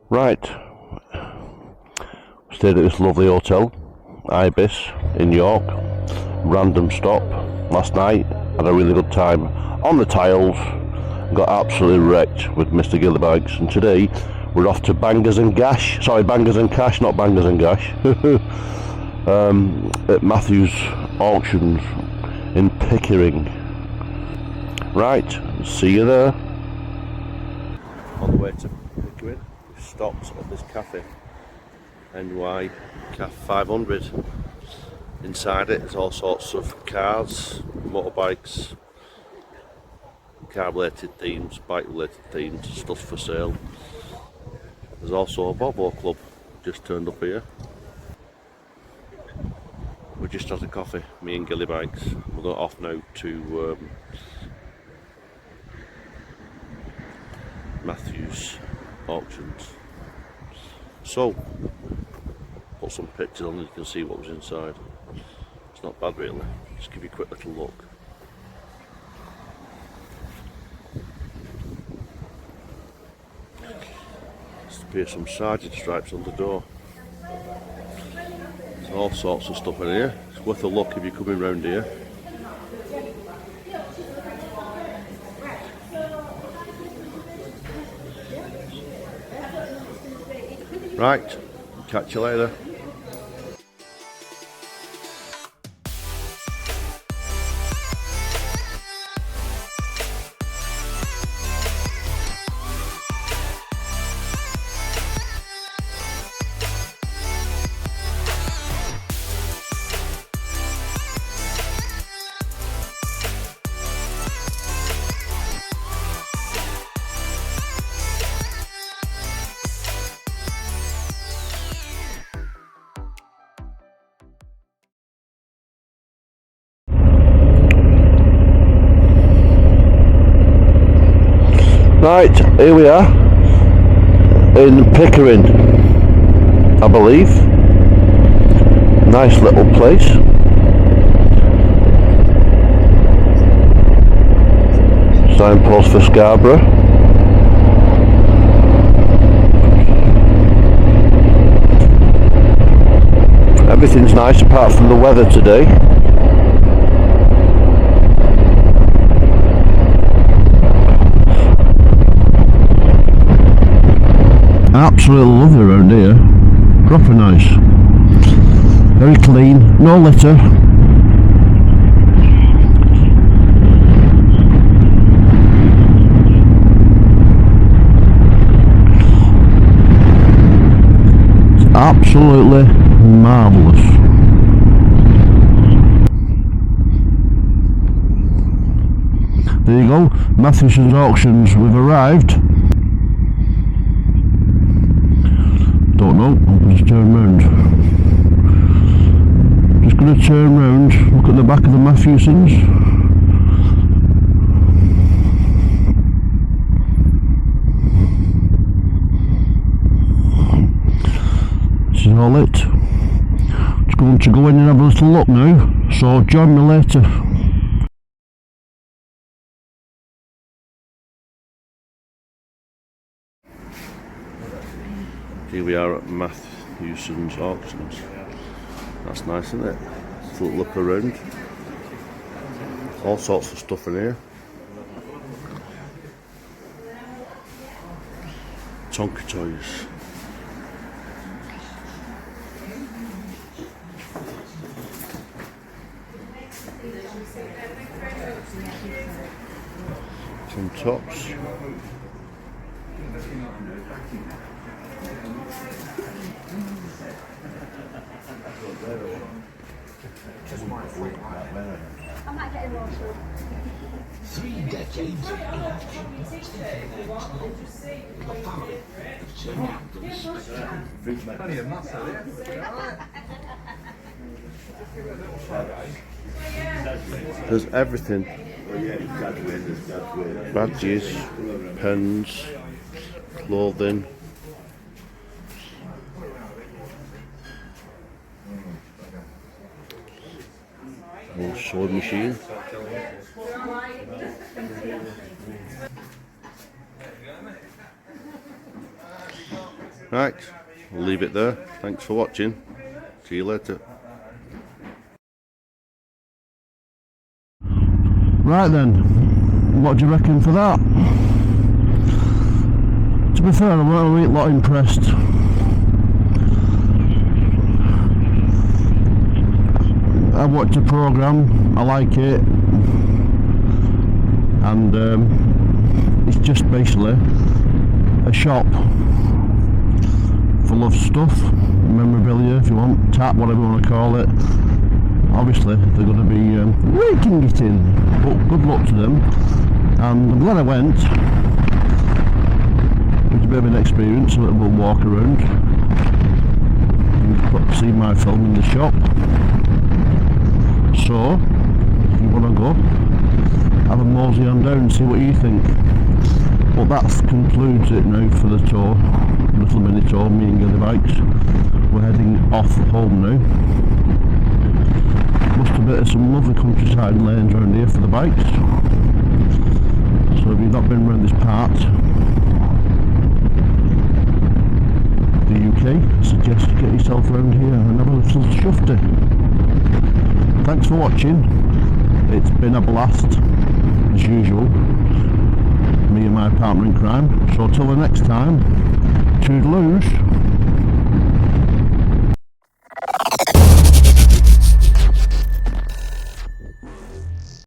Right, stayed at this lovely hotel, Ibis, in York. Random stop last night, had a really good time on the tiles, got absolutely wrecked with Mr. Gillybags, and today we're off to Bangers and Gash, sorry, Bangers and Cash, not Bangers and Gash, at Matthews Auctions in Pickering. Right, see you there. On the way to Pickering, we stopped at this cafe, NY Caf 500. Inside it, there's all sorts of cars, motorbikes, car-related themes, bike-related themes, stuff for sale. There's also a Volvo club just turned up here. We just had a coffee, me and Gillybags. We're going off now to Matthews Auctions. So, put some pictures on and you can see what was inside. It's not bad really, just give you a quick little look. There's appears some sergeant stripes on the door. There's all sorts of stuff in here. It's worth a look if you're coming round here. Right, catch you later. Right, here we are in Pickering, I believe. Nice little place. Signpost for Scarborough. Everything's nice apart from the weather today. Absolutely lovely around here, proper nice, very clean, no litter. It's absolutely marvellous. There you go, Matthewson's Auctions, we've arrived. Don't know, I'll just turn round. Just going to turn round, look at the back of the Matthewsons. This is all it. Just going to go in and have a little look now, so join me later. Here we are at Matthewson's Auctions. That's nice, isn't it? Just a little look around. All sorts of stuff in here. Tonka toys. Some tops. I might get emotional. 3 decades of age. The family have turned out the respect. There's everything. Badges, pens, clothing. Little sewing machine. Right, we'll leave it there. Thanks for watching. See you later. Right then, what do you reckon for that? To be fair, I weren't a lot impressed. I watched the programme, I like it, and it's just basically a shop full of stuff, memorabilia if you want, tap, whatever you want to call it. Obviously they're going to be raking it in, but good luck to them, and I'm glad I went. It was a bit of an experience, a little walk around, and see my film in the shop. So if you want to go, have a mosey on down and see what you think. But that concludes it now for the tour, little mini tour, me and Gilly Bikes. We're heading off home now. Must have been some lovely countryside lanes around here for the bikes. So if you've not been around this part, the UK, I suggest you get yourself around here and have a little shufty. Thanks for watching. It's been a blast, as usual. Me and my partner in crime. So till the next time, toodaloos.